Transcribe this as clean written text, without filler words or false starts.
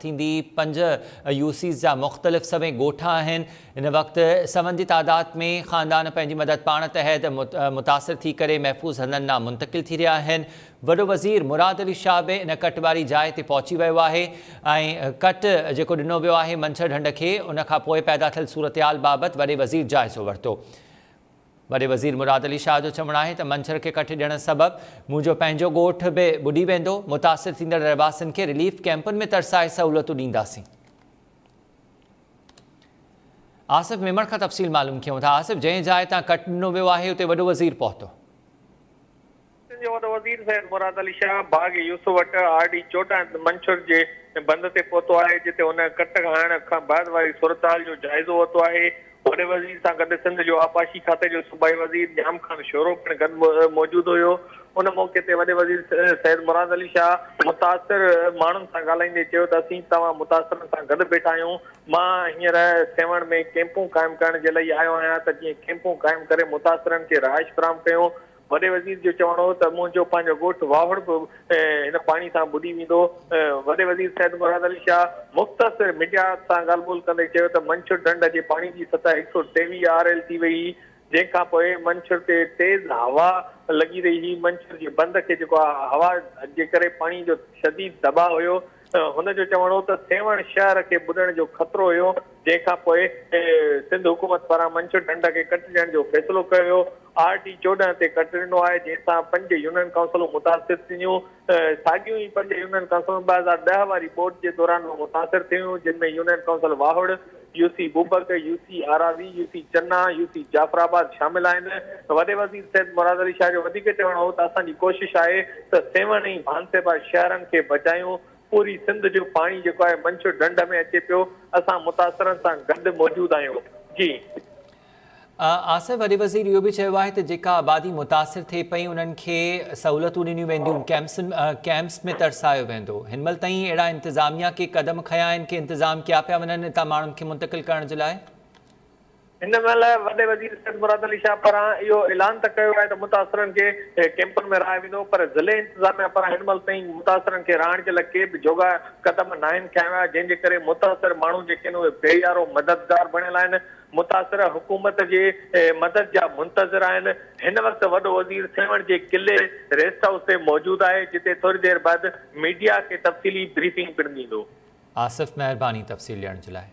थींदी। 5 यूसीज़ जा मुख़्तलिफ़ सवें ॻोठ आहिनि। इन वक़्तु सवनि जी तादाद में ख़ानदान पंहिंजी मदद पाण तहत मुतासिर थी करे महफ़ूज़ हंधनि ॾांहुं मुंतक़िल थी रहिया आहिनि। वॾो वज़ीर मुराद अली शाह बि इन कट वारी जाइ ते पहुची वियो आहे ऐं कट जेको ॾिनो वियो आहे मंछर ढंढ खे, उन खां पोइ पैदा थियल सूरतहाल बाबति वॾे वज़ीर जाइज़ो वरितो। वॾे वज़ीर मुराद अली शाह जो चवणु आहे त मंछर खे कट ॾियण सबबि मुंहिंजो पंहिंजो ॻोठ बि ॿुॾी वेंदो। मुतासिर थींदड़ रहवासियुनि खे रिलीफ कैंपुनि में तरसाए सहूलियतूं ॾींदासीं। आसिफ़ मेमण खां तफ़सील मालूम कयूं था। आसिफ़, जंहिं जाइ तां कट ॾिनो वियो आहे उते वॾो वज़ीर पहुतो। वॾो वज़ीर सैयद मुराद अली शाह बाग यूसुफ वटि RD 14 मंछर जे बंद ते पहुतो आहे, जिते हुन कट हणण खां बाद वारी सूरतहाल जो जाइज़ो वरितो आहे। वॾे वज़ीर सां गॾु सिंध जो आबाशी खाते जो सूबाई वज़ीर जाम खान शोरो पिणु गॾु मौजूदु हुयो। उन मौक़े ते वॾे वज़ीर सैयद मुराद अली शाह मुतासिर माण्हुनि सां ॻाल्हाईंदे चयो त असीं तव्हां मुतासिरनि सां गॾु वेठा आहियूं। मां हींअर सेवण में कैंपूं क़ाइमु करण जे लाइ आयो आहियां त जीअं कैंपूं क़ाइमु करे मुतासिरनि खे रहाइश फ़राहम कयूं। वॾे वज़ीर जो चवणो हो त मुंहिंजो पंहिंजो ॻोठ वावड़ बि हिन पाणी सां ॿुॾी वेंदो। वॾे वज़ीर सैयद मुराद अली शाह मुख़्तसिर मीडिया सां ॻाल्हि ॿोल कंदे चयो त मंछर ढंढ जे पाणी जी सतह 123 RL थी वई, जंहिंखां पोइ मंछर ते तेज़ हवा लॻी रही हुई। मंछर जे बंद खे जेको आहे हवा जे करे पाणी जो शदीद दबाव हुयो। हुनजो चवणो हो त सेवण शहर खे ॿुॾण जो ख़तरो हुयो, जंहिंखां पोइ सिंध हुकूमत पारां मंछर ढंढ खे कट ॾियण जो फ़ैसिलो कयो वियो। RD 14 ते कट ॾिनो आहे, जंहिंसां 5 यूनियन काउंसिलूं मुतासिर थींदियूं। साॻियूं ई 5 यूनियन काउंसिलूं 2010 वारी बोर्ड जे दौरान मुतासिर थियूं, जिन में union council Wahar, UC Bubak, UC Arawi, UC Channa, UC Jafarabad शामिल आहिनि। वॾे वज़ीर सैयद मुराद अली शाह जो वधीक चवणो हो त असांजी कोशिशि आहे त सेवण ऐं भानसेबा शहरनि खे बचायूं। पूरी सिंध जो पाणी जेको आहे मंछर ढंढ में अचे पियो। असां मुतासिरनि सां गॾु मौजूदु आहियूं। जी आसिफ़, वॾे वज़ीर इहो बि चयो आहे त जेका आबादी मुतासिर थिए पई उन्हनि खे सहूलियतूं ॾिनियूं वेंदियूं, कैंप्स में तरसायो वेंदो। हिन महिल ताईं अहिड़ा इंतिज़ामिया के क़दम खयां आहिनि कि इंतिज़ाम कया पिया वञनि हितां माण्हुनि खे मुंतक़िल करण जे लाइ? हिन महिल वॾे वज़ीर सैयद मुराद अली शाह पारां इहो ऐलान त कयो आहे त मुतासिरनि खे कैंपुनि में रहाए वेंदो, पर ज़िले इंतिज़ामिया पारां हिन महिल ताईं मुतासिरनि खे रहण जे लाइ के बि जोगा क़दम न आहिनि खयां विया, जंहिंजे करे मुतासिर माण्हू जेके आहिनि उहे बेयारो मददगार बणियल आहिनि। मुतासिर हुकूमत जे मदद जा मुंतज़िर आहिनि। हिन वक़्तु वॾो वज़ीर सेवण जे किले रेस्ट हाउस ते मौजूदु आहे, जिते थोरी देरि बाद मीडिया खे तफ़सीली ब्रीफिंग पिणु ॾींदो। आसिफ़, महिरबानी तफ़सील ॾियण जे लाइ।